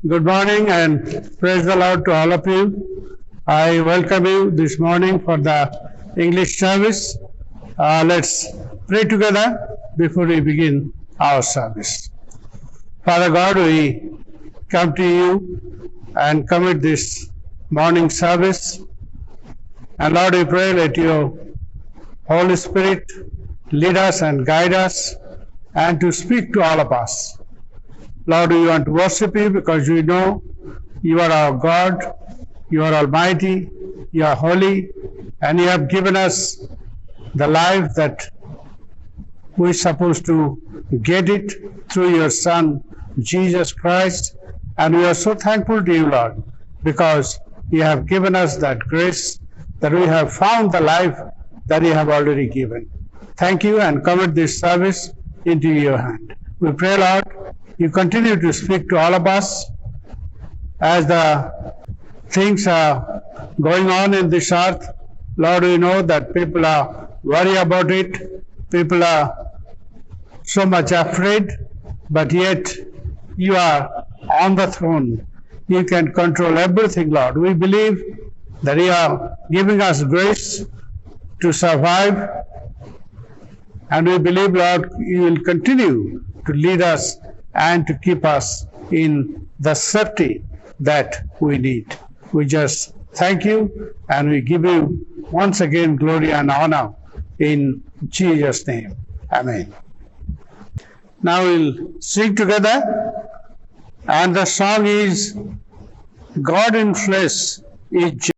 Good morning and praise the Lord to all of you. I welcome you this morning for the English service. Let's pray together before we begin our service. Father God, we come to you and commit this morning service. And Lord, we pray that your Holy Spirit lead us and guide us and to speak to all of us. Lord, we want to worship you because we know you are our God, you are almighty, you are holy, and you have given us the life that we're supposed to get it through your Son, Jesus Christ. And we are so thankful to you, Lord, because you have given us that grace, that we have found the life that you have already given. Thank you, and commit this service into your hand. We pray, Lord, you continue to speak to all of us as the things are going on in this earth. Lord, we know that people are worried about it. People are so much afraid, but yet you are on the throne. You can control everything, Lord. We believe that you are giving us grace to survive, and we believe, Lord, you will continue to lead us and to keep us in the safety that we need. We just thank you and we give you once again glory and honor in Jesus' name. Amen. Now we'll sing together, and the song is God in Flesh is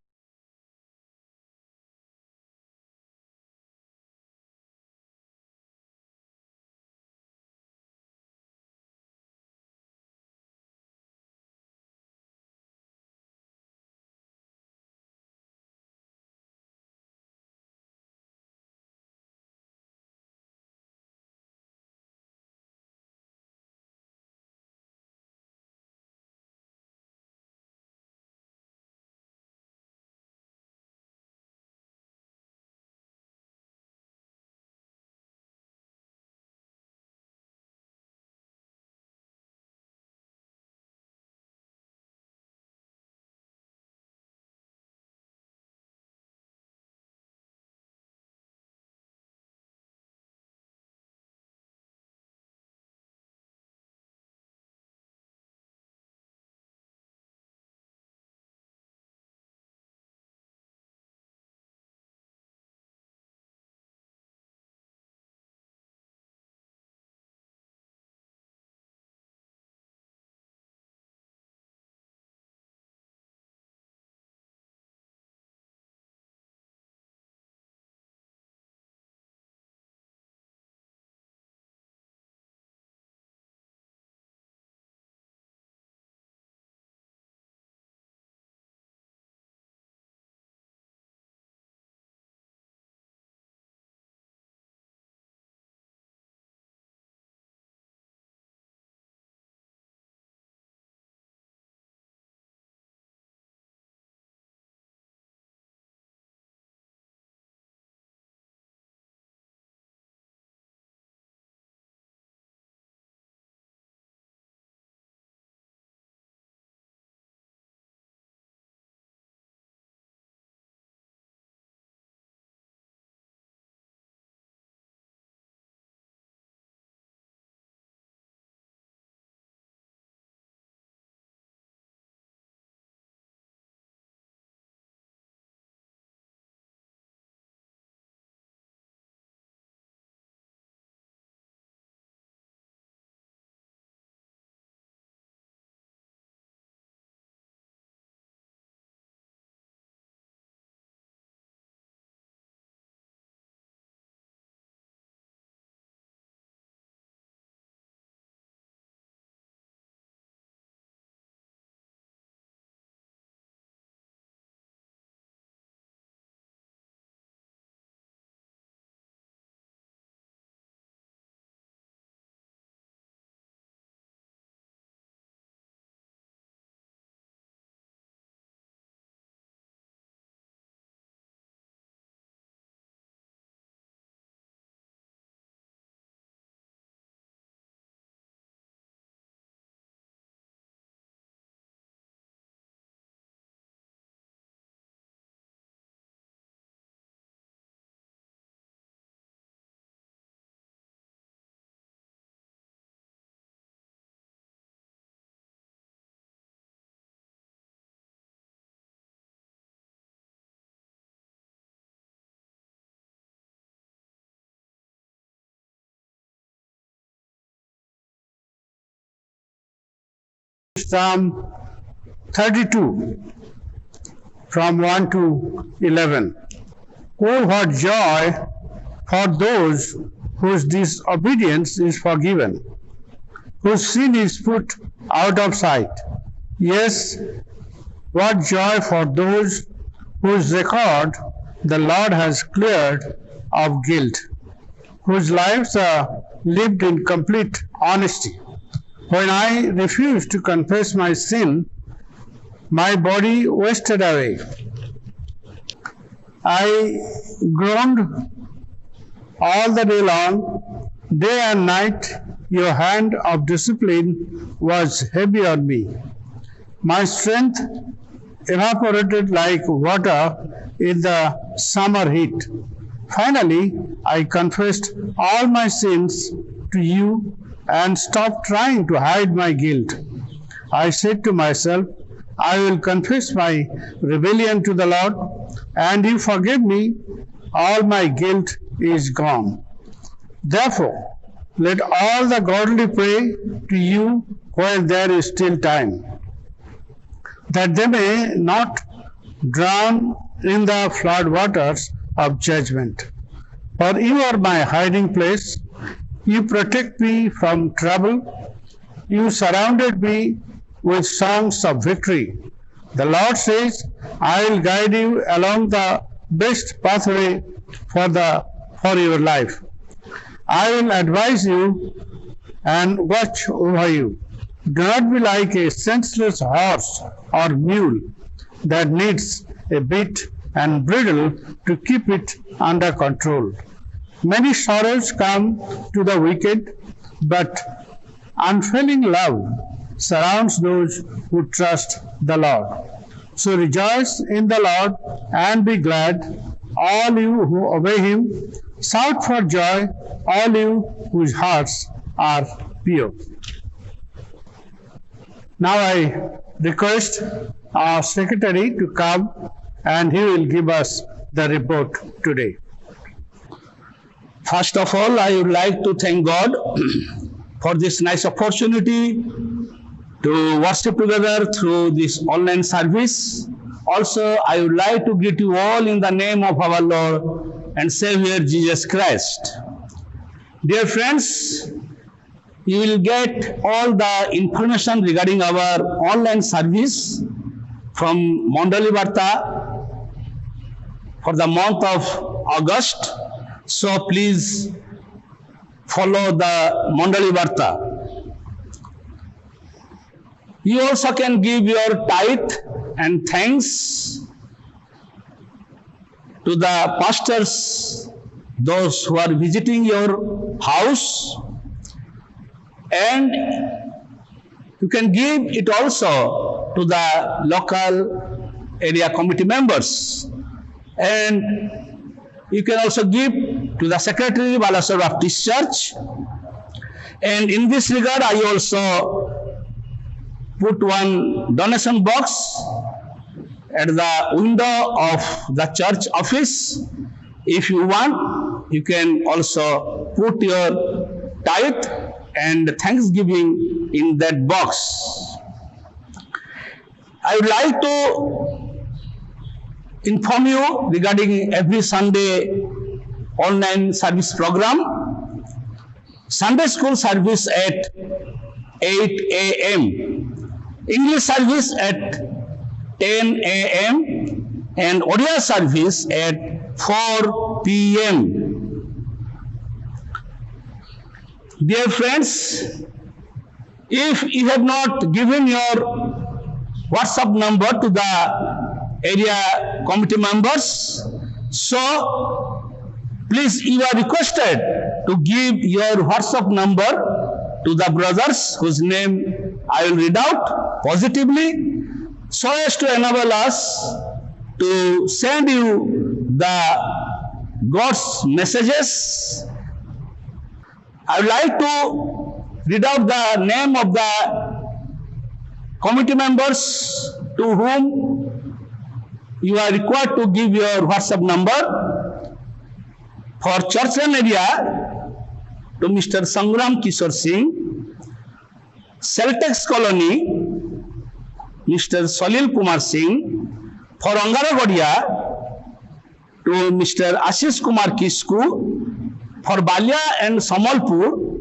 is Psalm 32 from 1 to 11. Oh, what joy for those whose disobedience is forgiven, whose sin is put out of sight. Yes, what joy for those whose record the Lord has cleared of guilt, whose lives are lived in complete honesty. When I refused to confess my sin, my body wasted away. I groaned all the day long, day and night. Your hand of discipline was heavy on me. My strength evaporated like water in the summer heat. Finally, I confessed all my sins to you and stopped trying to hide my guilt. I said to myself, I will confess my rebellion to the Lord, and you forgive me, all my guilt is gone. Therefore, let all the godly pray to you while there is still time, that they may not drown in the flood waters of judgment. For you are my hiding place. You protect me from trouble. You surrounded me with songs of victory. The Lord says, I will guide you along the best pathway for your life. I will advise you and watch over you. Do not be like a senseless horse or mule that needs a bit and bridle to keep it under control. Many sorrows come to the wicked, but unfailing love surrounds those who trust the Lord. So rejoice in the Lord and be glad, all you who obey him. Shout for joy, all you whose hearts are pure. Now I request our secretary to come and he will give us the report today. First of all, I would like to thank God for this nice opportunity to worship together through this online service. Also, I would like to greet you all in the name of our Lord and Savior Jesus Christ. Dear friends, you will get all the information regarding our online service from Mandali Varta for the month of August. So please follow the Mandali Varta. You also can give your tithe and thanks to the pastors, those who are visiting your house, and you can give it also to the local area committee members, and you can also give to the secretary Balasore Baptist Church. And in this regard, I also put one donation box at the window of the church office. If you want, you can also put your tithe and thanksgiving in that box. I would like to inform you regarding every Sunday online service program. Sunday school service at 8 a.m. English service at 10 a.m. and Odia service at 4 p.m. Dear friends, if you have not given your WhatsApp number to the area committee members, so please you are requested to give your WhatsApp number to the brothers whose name I will read out positively, so as to enable us to send you the God's messages. I would like to read out the name of the committee members to whom you are required to give your WhatsApp number. For Churchland area, to Mr. Sangram Kishore Singh, Celtex Colony, Mr. Salil Kumar Singh. For Angaragodia, to Mr. Ashish Kumar Kisku. For Balia and Samalpur,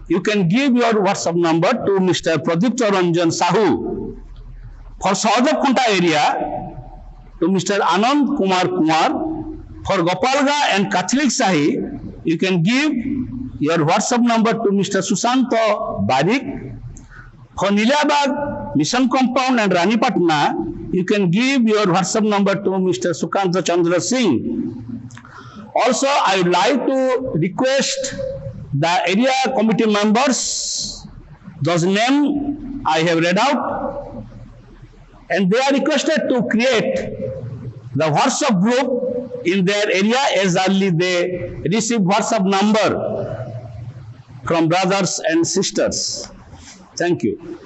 you can give your WhatsApp number to Mr. Pradipta Ranjan Sahu. For Saudapkunta area, to Mr. Anand Kumar Kumar. For Gopalga and Kathlik Sahi, you can give your WhatsApp number to Mr. Susanto Barik. For Nilabad, Mission Compound and Ranipatna, you can give your WhatsApp number to Mr. Sukanta Chandra Singh. Also, I would like to request the area committee members, those names I have read out, and they are requested to create the WhatsApp group in their area as early they receive WhatsApp number from brothers and sisters. Thank you.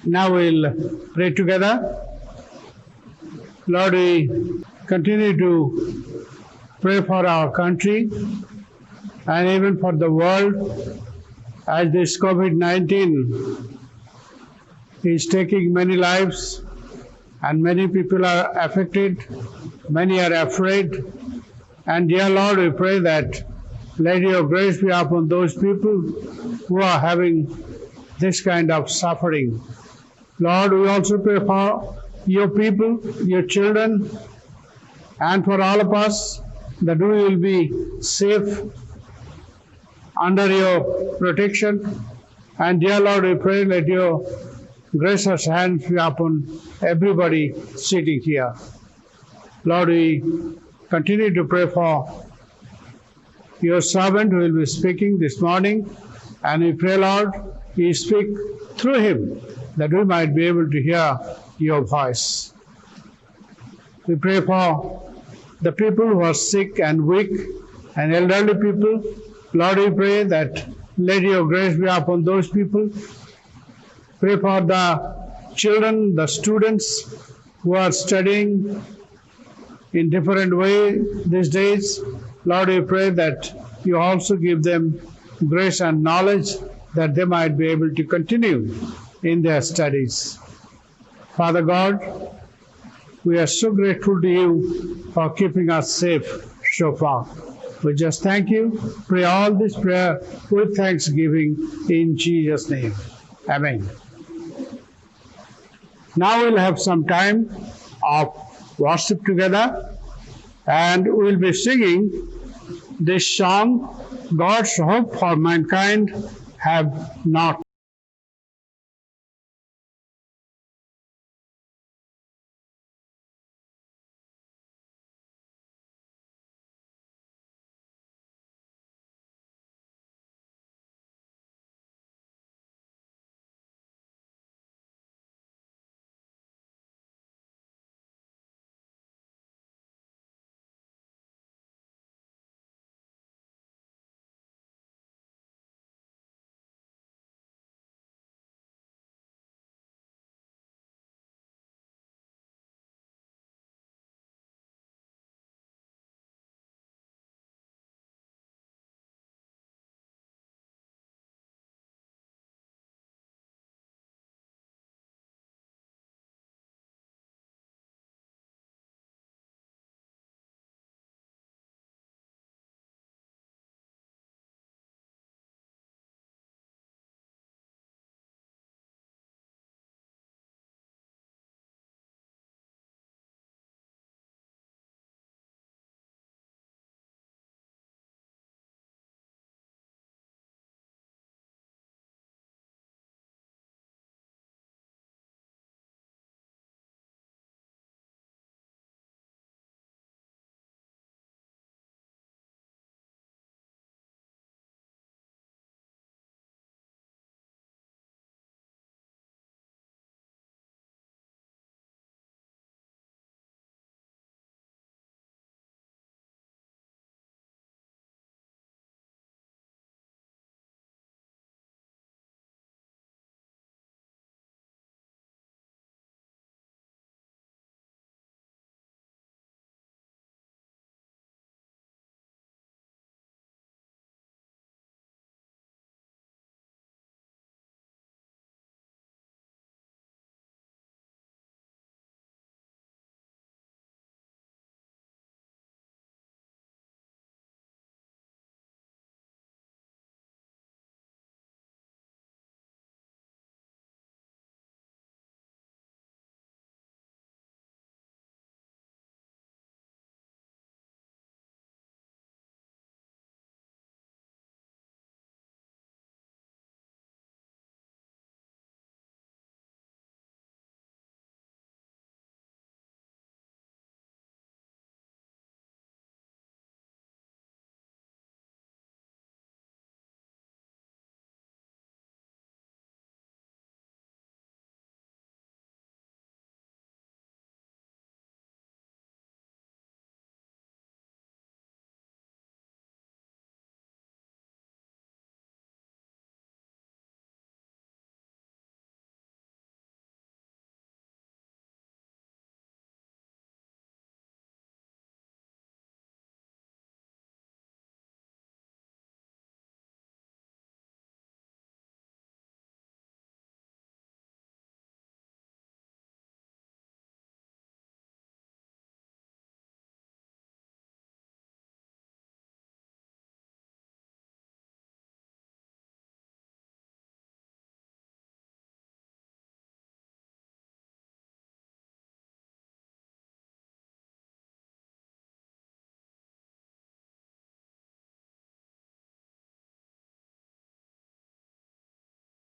Now we'll pray together. Lord, we continue to pray for our country and even for the world as this COVID-19 is taking many lives and many people are affected, many are afraid. And dear Lord, we pray that let your grace be upon those people who are having this kind of suffering. Lord, we also pray for your people, your children, and for all of us that we will be safe under your protection. And dear Lord, we pray let your gracious hands be upon everybody sitting here. Lord, we continue to pray for your servant who will be speaking this morning, and we pray, Lord, you speak through him that we might be able to hear your voice. We pray for the people who are sick and weak and elderly people. Lord, we pray that let your grace be upon those people. Pray for the children, the students who are studying in different ways these days. Lord, we pray that you also give them grace and knowledge that they might be able to continue in their studies. Father God, we are so grateful to you for keeping us safe so far. We just thank you. Pray all this prayer with thanksgiving in Jesus' name. Amen. Now we'll have some time of worship together, and we'll be singing this song, God's hope for mankind have not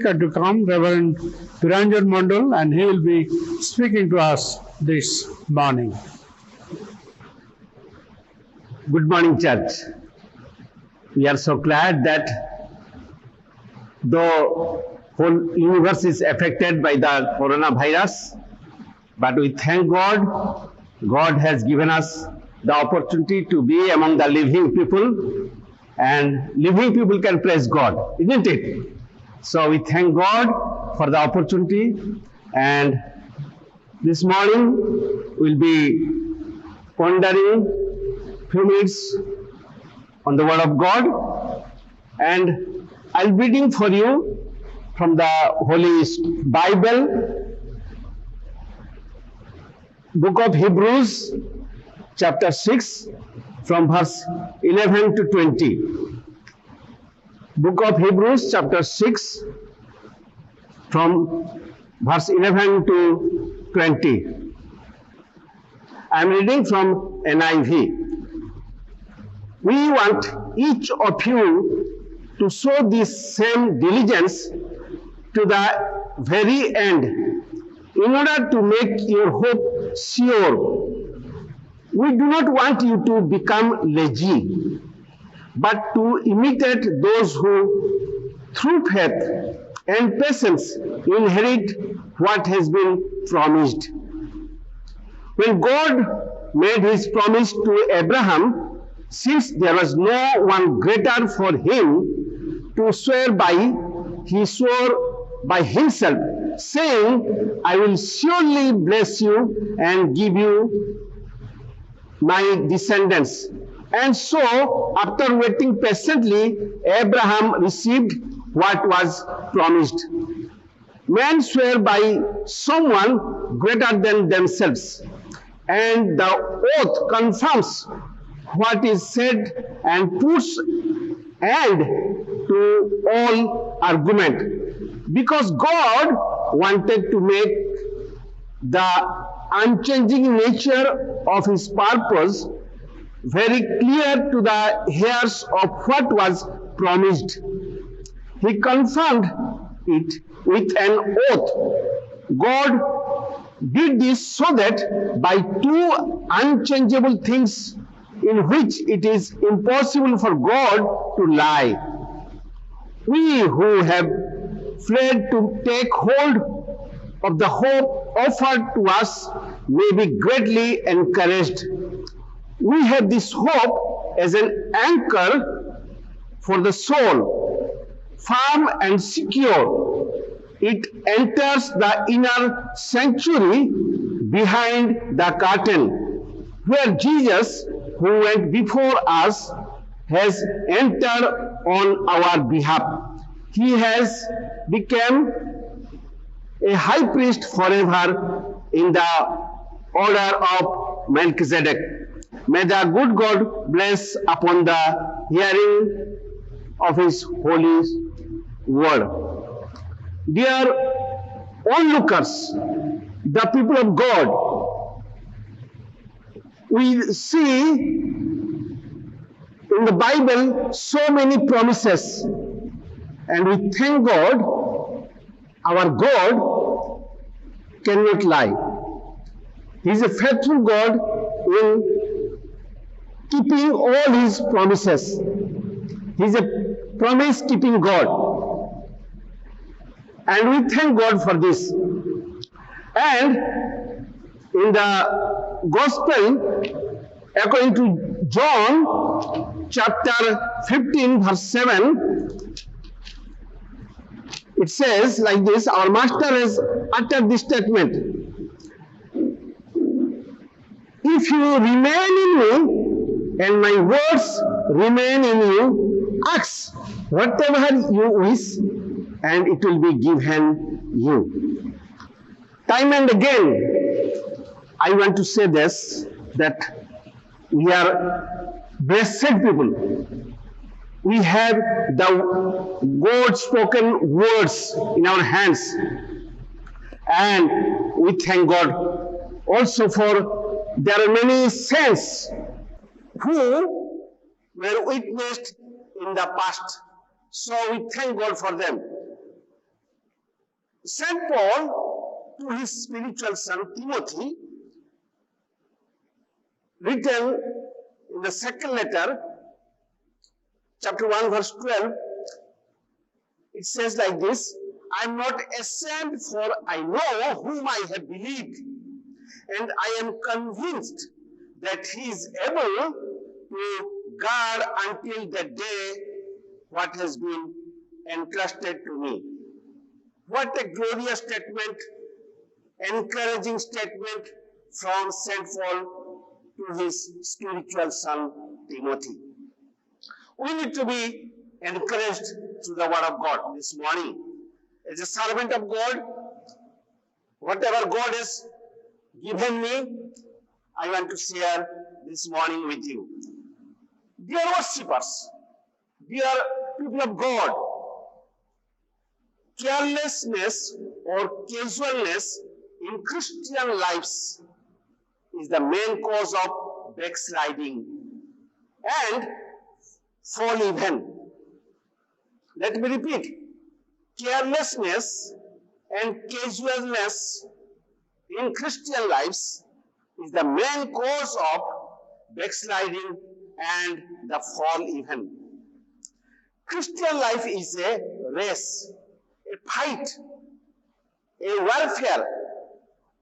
to come, Reverend Duranjan Mandal, and he will be speaking to us this morning. Good morning, church. We are so glad that the whole universe is affected by the coronavirus, but we thank God. God has given us the opportunity to be among the living people, and living people can praise God, isn't it? So we thank God for the opportunity, and this morning we'll be pondering few minutes on the Word of God, and I'll be reading for you from the Holy Bible, Book of Hebrews, chapter 6, from verse 11 to 20. Book of Hebrews, chapter 6, from verse 11 to 20. I am reading from NIV. We want each of you to show this same diligence to the very end, in order to make your hope sure. We do not want you to become lazy, but to imitate those who, through faith and patience, inherit what has been promised. When God made his promise to Abraham, since there was no one greater for him to swear by, he swore by himself, saying, I will surely bless you and give you my descendants. And so, after waiting patiently, Abraham received what was promised. Men swear by someone greater than themselves, and the oath confirms what is said and puts end to all argument, because God wanted to make the unchanging nature of his purpose very clear to the heirs of what was promised. He confirmed it with an oath. God did this so that by two unchangeable things in which it is impossible for God to lie, we who have fled to take hold of the hope offered to us may be greatly encouraged. We have this hope as an anchor for the soul, firm and secure. It enters the inner sanctuary behind the curtain, where Jesus, who went before us, has entered on our behalf. He has become a high priest forever in the order of Melchizedek. May the good God bless upon the hearing of his holy word. Dear onlookers, the people of God, we see in the Bible so many promises, and we thank God. Our God cannot lie. He is a faithful God in keeping all his promises. He is a promise-keeping God. And we thank God for this. And in the Gospel, according to John, chapter 15, verse 7, it says like this, our Master has uttered this statement: if you remain in me and my words remain in you, ask whatever you wish and it will be given you. Time and again, I want to say this, that we are blessed people. We have the God-spoken words in our hands, and we thank God also for there are many saints who were witnessed in the past. So we thank God for them. St. Paul to his spiritual son Timothy, written in the second letter, chapter 1, verse 12, it says like this, I am not ashamed, for I know whom I have believed, and I am convinced that he is able to guard until the day what has been entrusted to me. What a glorious statement, encouraging statement from St. Paul to his spiritual son Timothy. We need to be encouraged through the word of God this morning. As a servant of God, whatever God has given me, I want to share this morning with you. Dear worshippers, dear people of God, carelessness or casualness in Christian lives is the main cause of backsliding and fall even. Let me repeat. Carelessness and casualness in Christian lives is the main cause of backsliding and the fall even. Christian life is a race, a fight, a warfare.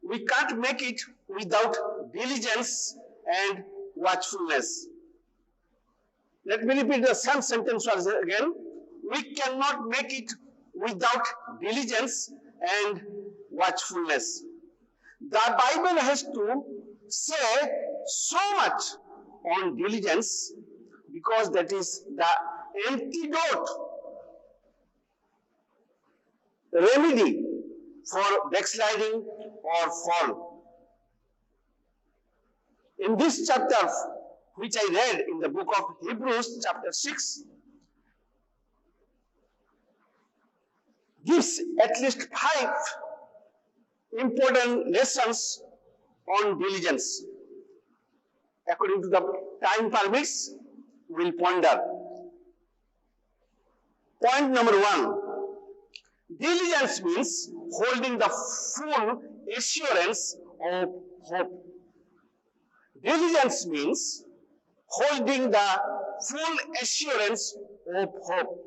We can't make it without diligence and watchfulness. Let me repeat the same sentence once again. We cannot make it without diligence and watchfulness. The Bible has to say so much on diligence because that is the antidote, remedy for backsliding or fall. In this chapter, which I read in the book of Hebrews, chapter 6, gives at least 5 important lessons on diligence. According to the time permits, we'll ponder. Point number 1. Diligence means holding the full assurance of hope. Diligence means holding the full assurance of hope.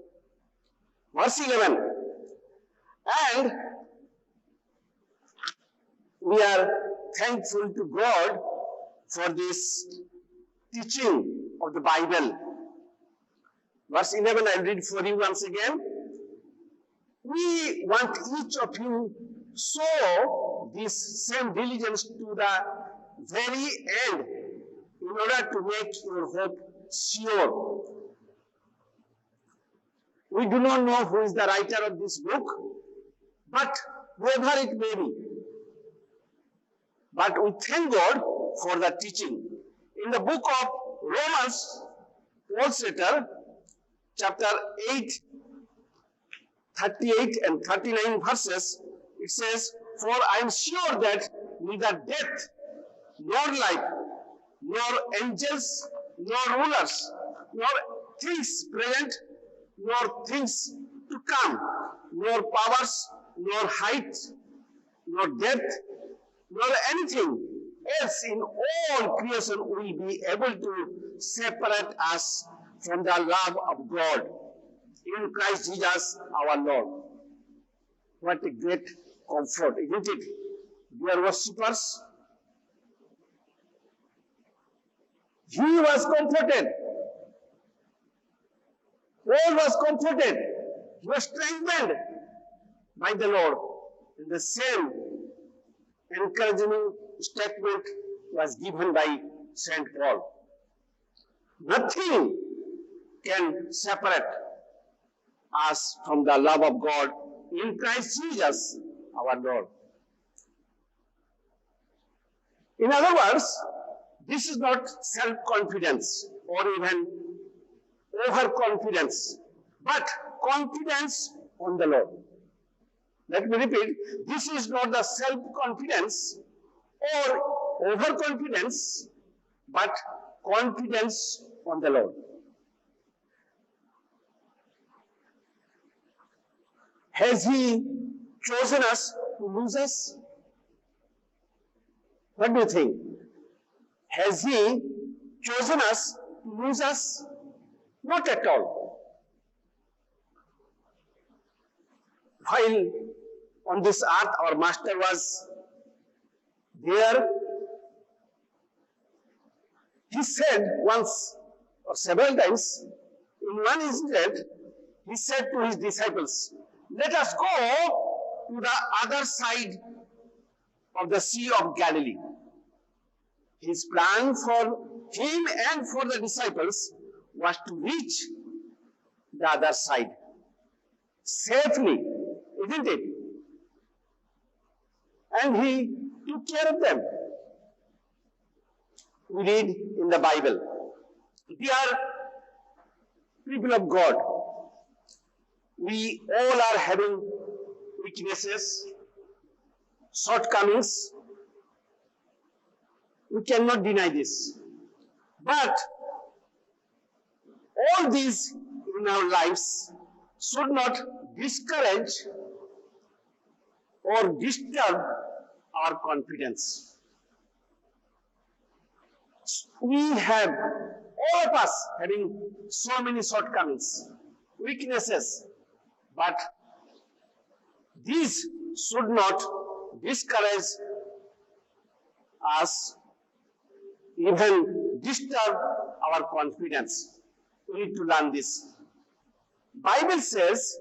Verse 11. And we are thankful to God for this teaching of the Bible. Verse 11, I'll read for you once again. We want each of you show this same diligence to the very end in order to make your hope sure. We do not know who is the writer of this book, but whoever it may be. But we thank God for the teaching. In the book of Romans, Paul's letter, chapter 8, 38 and 39 verses, it says, For I am sure that neither death, nor life, nor angels, nor rulers, nor things present, nor things to come, nor powers, nor height, nor depth, nor anything else in all creation will be able to separate us from the love of God in Christ Jesus our Lord. What a great comfort, isn't it? Dear worshippers, he was comforted. Paul was comforted. He was strengthened by the Lord. And the same encouraging statement was given by St. Paul. Nothing can separate us from the love of God in Christ Jesus our Lord. In other words, this is not self-confidence or even overconfidence, but confidence on the Lord. Let me repeat, this is not the self-confidence or overconfidence, but confidence on the Lord. Has he chosen us to lose us? What do you think? Has he chosen us to lose us? Not at all. While on this earth our Master was there, he said once or several times, in one incident, he said to his disciples, let us go to the other side of the Sea of Galilee. His plan for him and for the disciples was to reach the other side safely, isn't it? And he took care of them. We read in the Bible. Dear people of God, we all are having weaknesses, shortcomings. We cannot deny this. But all these in our lives should not discourage or disturb our confidence. We have, all of us, having so many shortcomings, weaknesses, but these should not discourage us, even disturb our confidence. We need to learn this. Bible says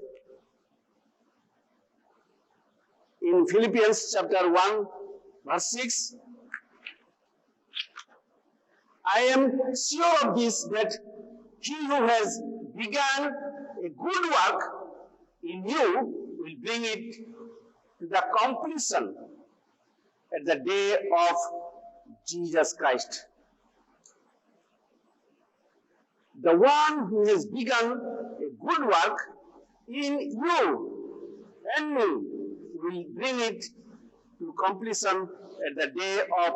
in Philippians chapter 1 verse 6, I am sure of this, that he who has begun a good work in you will bring it to the completion at the day of Jesus Christ. The one who has begun a good work in you and me will bring it to completion at the day of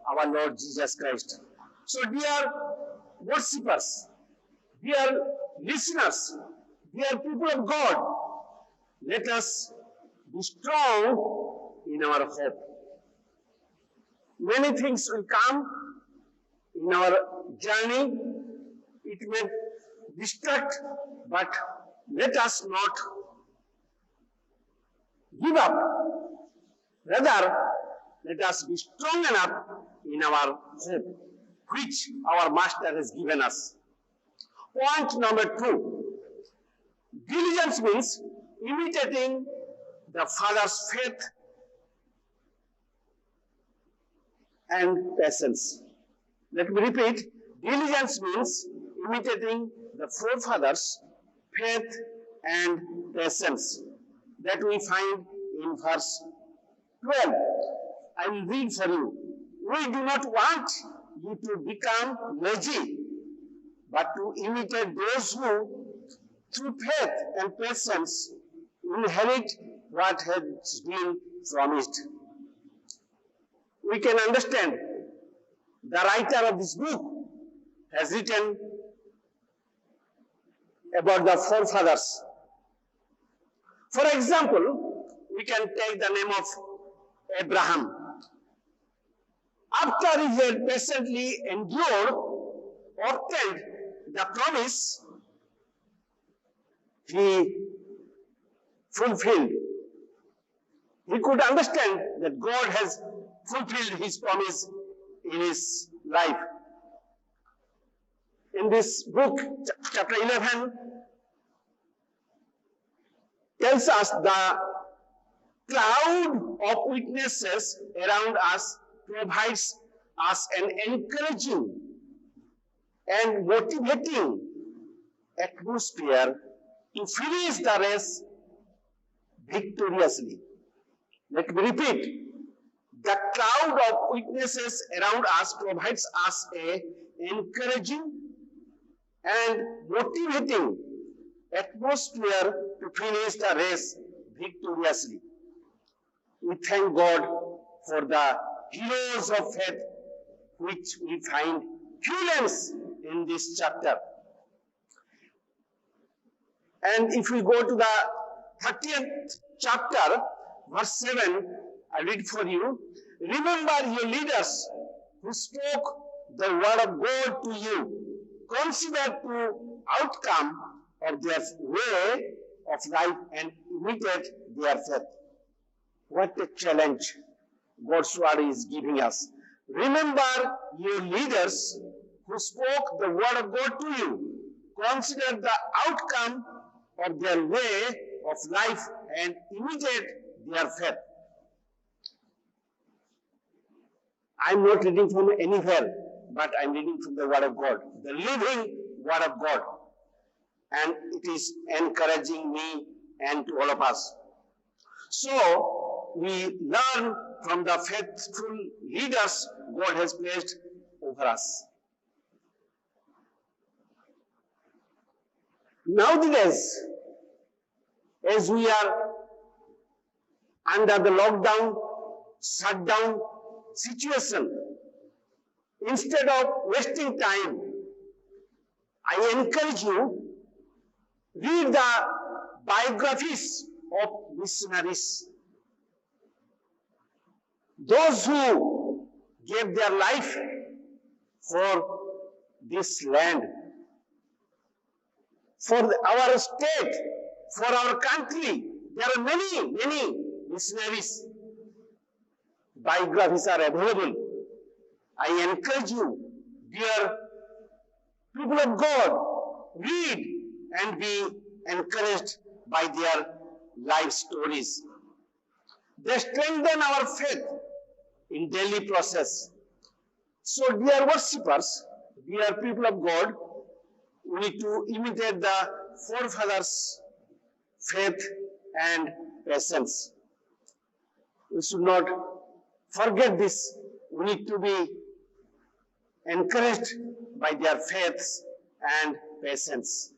our Lord Jesus Christ. So, dear worshippers, dear listeners, dear people of God, let us be strong in our hope. Many things will come in our journey. It may distract, but let us not give up. Rather, let us be strong enough in our hope, which our Master has given us. Point number 2. Diligence means imitating the Father's faith and patience. Let me repeat. Diligence means imitating the forefathers' faith and patience that we find in verse 12. I will read for you. We do not want you to become lazy, but to imitate those who, through faith and patience, inherit what has been promised. We can understand the writer of this book has written about the forefathers. For example, we can take the name of Abraham. After he had patiently endured, obtained the promise, he fulfilled. He could understand that God has fulfilled his promise in his life. In this book, chapter 11, tells us the cloud of witnesses around us provides us an encouraging and motivating atmosphere to finish the race victoriously. Let me repeat. The cloud of witnesses around us provides us an encouraging and motivating atmosphere to finish the race victoriously. We thank God for the heroes of faith which we find fullness in this chapter. And if we go to the 30th chapter, verse 7, I read for you. Remember your leaders who spoke the word of God to you. Consider the outcome of their way of life and imitate their faith. What a challenge God's word is giving us. Remember your leaders who spoke the word of God to you. Consider the outcome of their way of life and imitate their faith. I'm not reading from anywhere, but I'm reading from the word of God, the living word of God. And it is encouraging me and to all of us. So, we learn from the faithful leaders God has placed over us. Nowadays, as we are under the lockdown, shutdown situation, instead of wasting time, I encourage you, read the biographies of missionaries. Those who gave their life for this land, for our state, for our country. There are many missionaries. Biographies are available. I encourage you, dear people of God, read and be encouraged by their life stories. They strengthen our faith in daily process. So, dear worshippers, dear people of God, we need to imitate the forefathers' faith and patience. We should not forget this. We need to be encouraged by their faiths and patience.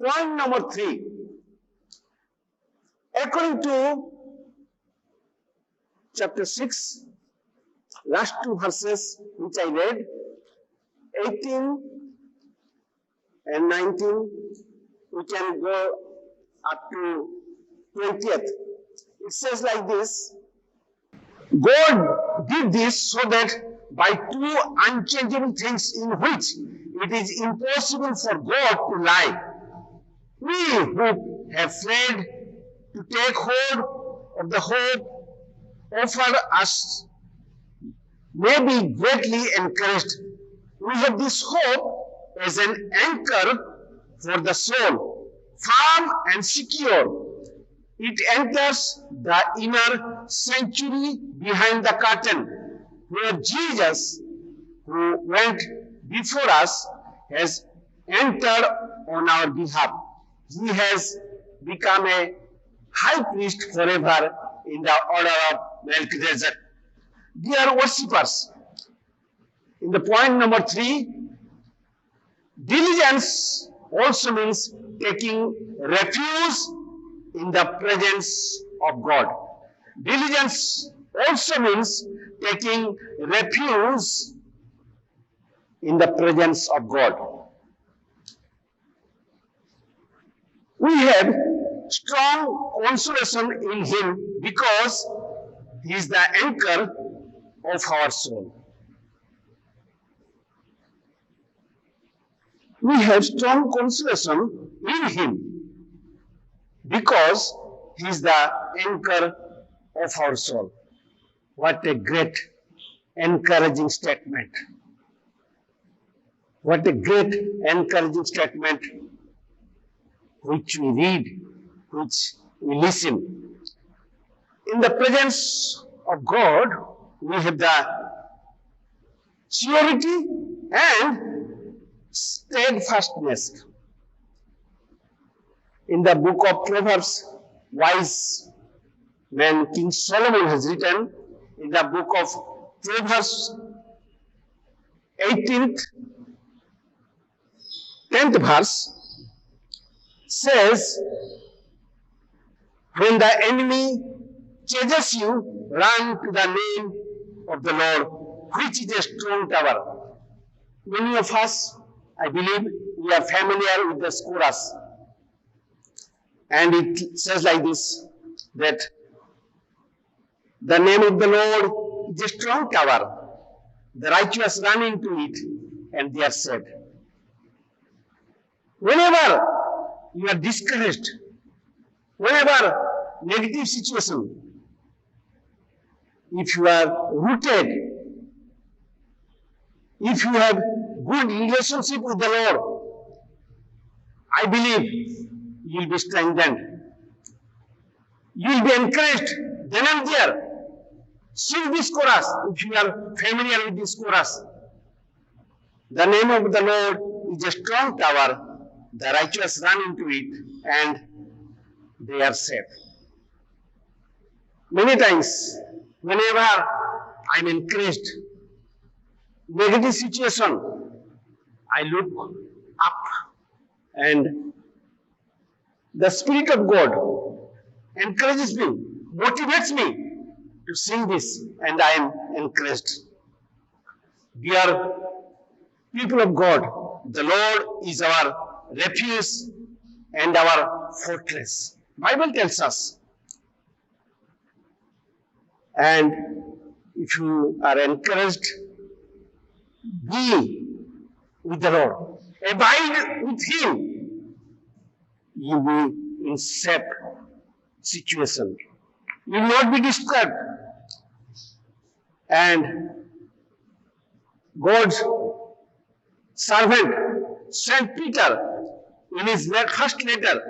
Point number 3. According to chapter 6, last 2 verses which I read, 18 and 19, we can go up to 20th. It says like this: God did this so that by 2 unchangeable things in which it is impossible for God to lie, we who have fled to take hold of the hope offered us may be greatly encouraged. We have this hope as an anchor for the soul, firm and secure. It enters the inner sanctuary behind the curtain, where Jesus, who went before us, has entered on our behalf. He has become a high priest forever in the order of Melchizedek. Dear worshippers, in the point number 3, diligence also means taking refuge in the presence of God. Diligence also means taking refuge in the presence of God. We have strong consolation in Him because He is the anchor of our soul. We have strong consolation in Him because He is the anchor of our soul. What a great, encouraging statement. What a great, encouraging statement which we read, which we listen. In the presence of God, we have the surety and steadfastness. In the book of Proverbs, wise man King Solomon has written, in the book of Proverbs 18th, 10th verse, says, when the enemy chases you, run to the name of the Lord, which is a strong tower. Many of us, I believe, we are familiar with the chorus. And it says like this, that The name of the Lord is a strong tower. The righteous run into it and they are saved. Whenever you are discouraged, whenever negative situation, if you are rooted, if you have good relationship with the Lord, I believe you will be strengthened. You will be encouraged then and there. Sing this chorus if you are familiar with this chorus. The name of the Lord is a strong tower. The righteous run into it and they are safe. Many times, whenever I am encouraged, negative situation, I look up and the Spirit of God encourages me, motivates me to sing this, and I am encouraged. Dear people of God, the Lord is our refuge and our fortress. Bible tells us. And if you are encouraged, be with the Lord. Abide with Him. You will be in safe situation. You will not be disturbed. And God's servant, Saint Peter, in his first letter,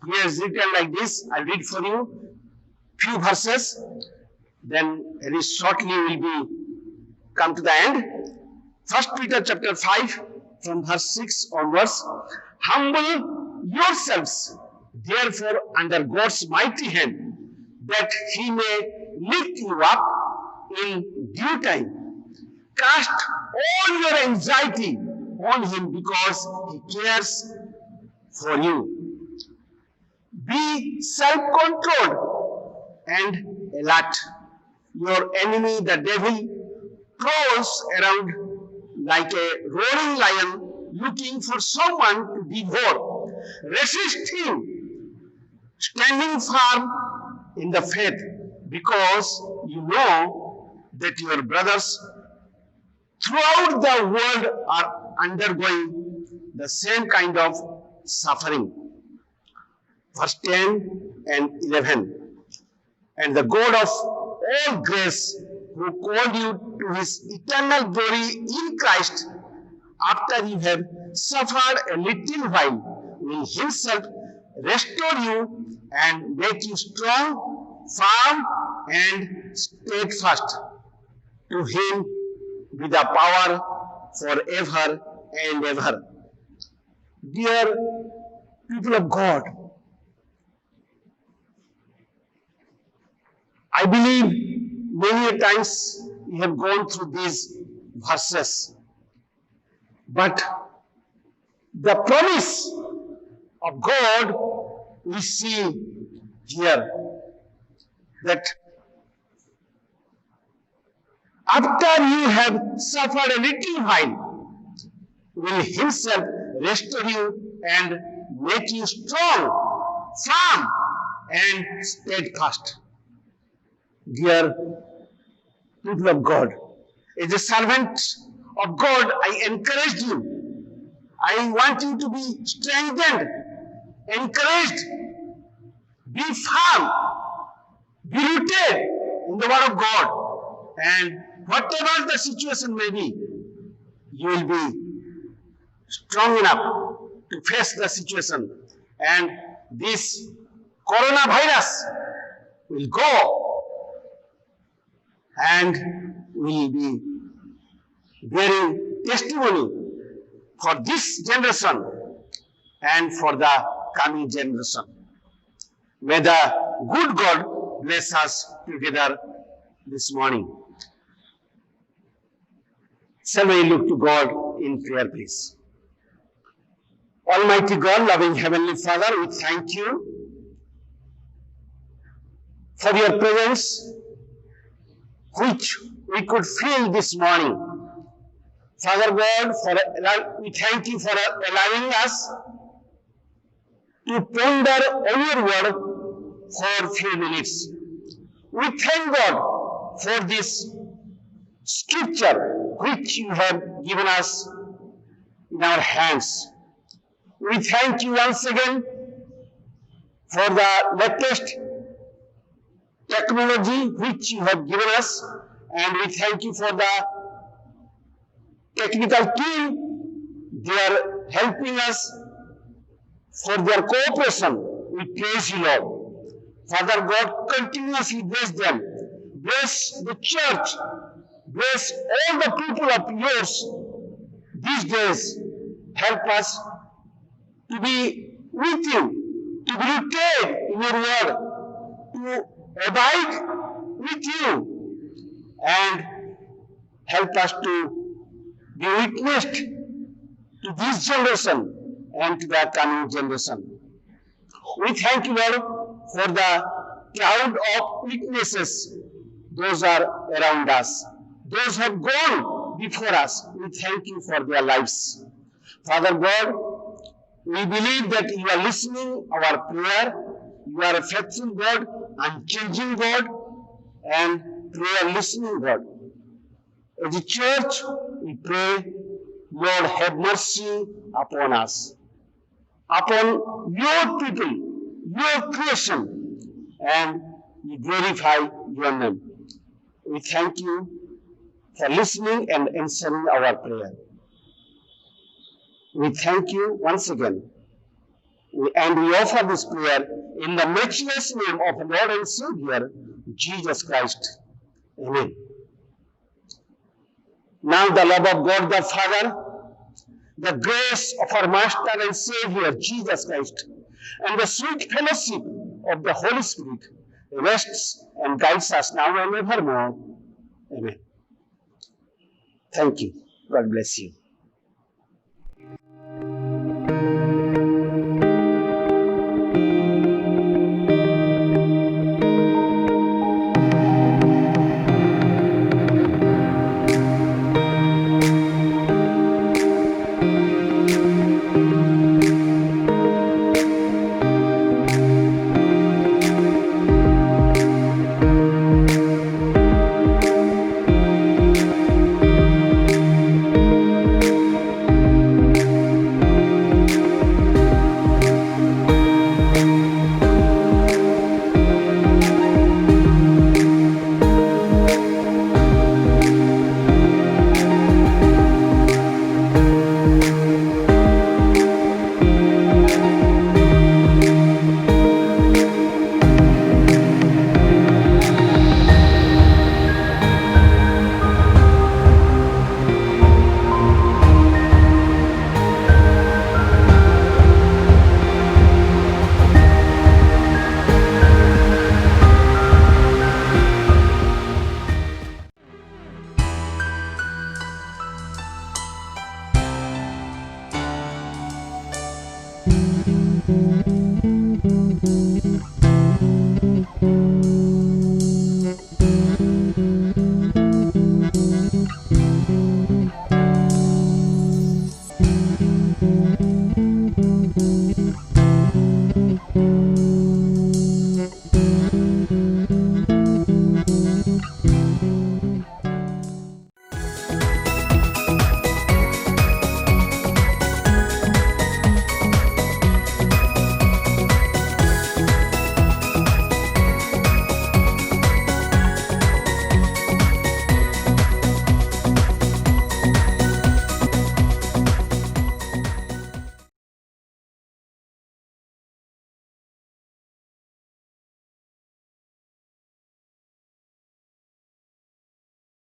he has written like this. I'll read for you few verses. Then very shortly will be come to the end. 1 Peter chapter 5 from verse 6 onwards. Humble yourselves, therefore, under God's mighty hand, that He may lift you up in due time. Cast all your anxiety on Him because He cares for you. Be self-controlled and alert. Your enemy, the devil, prowls around like a roaring lion looking for someone to devour. Resist him, standing firm in the faith, because you know that your brothers throughout the world are undergoing the same kind of suffering. Verse 10 and 11. And the God of all grace, who called you to His eternal glory in Christ, after you have suffered a little while, will Himself restore you and make you strong, firm, and steadfast. To Him be the power forever and ever. Dear people of God, I believe many times we have gone through these verses, but the promise of God we see here, that after you have suffered a little while, will Himself restore you and make you strong, firm, and steadfast. Dear people of God, as a servant of God, I encourage you. I want you to be strengthened, encouraged, be firm, be rooted in the Word of God. And whatever the situation may be, you will be strong enough to face the situation. And this coronavirus will go and will be bearing testimony for this generation and for the coming generation. May the good God bless us together this morning. Shall we look to God in prayer, please? Almighty God, loving Heavenly Father, we thank you for your presence, which we could feel this morning. Father God, we thank you for allowing us to ponder on your word for a few minutes. We thank God for this scripture which you have given us in our hands. We thank you once again for the latest technology which you have given us, and we thank you for the technical team. They are helping us for their cooperation. We praise you, Lord. Father God, continuously bless them. Bless the church. Bless all the people of yours these days. Help us to be with you, to be rooted in your word, to abide with you, and help us to be witnessed to this generation and to the coming generation. We thank you, Lord, for the crowd of witnesses. Those are around us. Those have gone before us. We thank you for their lives. Father God, we believe that you are listening our prayer. You are a faithful God, unchanging God, and prayer listening God. As a church, we pray, Lord, have mercy upon us, upon your people, your creation, and we glorify your name. We thank you for listening and answering our prayer. We thank you once again. And we offer this prayer in the matchless name of Lord and Savior, Jesus Christ. Amen. Now the love of God the Father, the grace of our Master and Savior, Jesus Christ, and the sweet fellowship of the Holy Spirit rests and guides us now and evermore. Amen. Thank you. God bless you.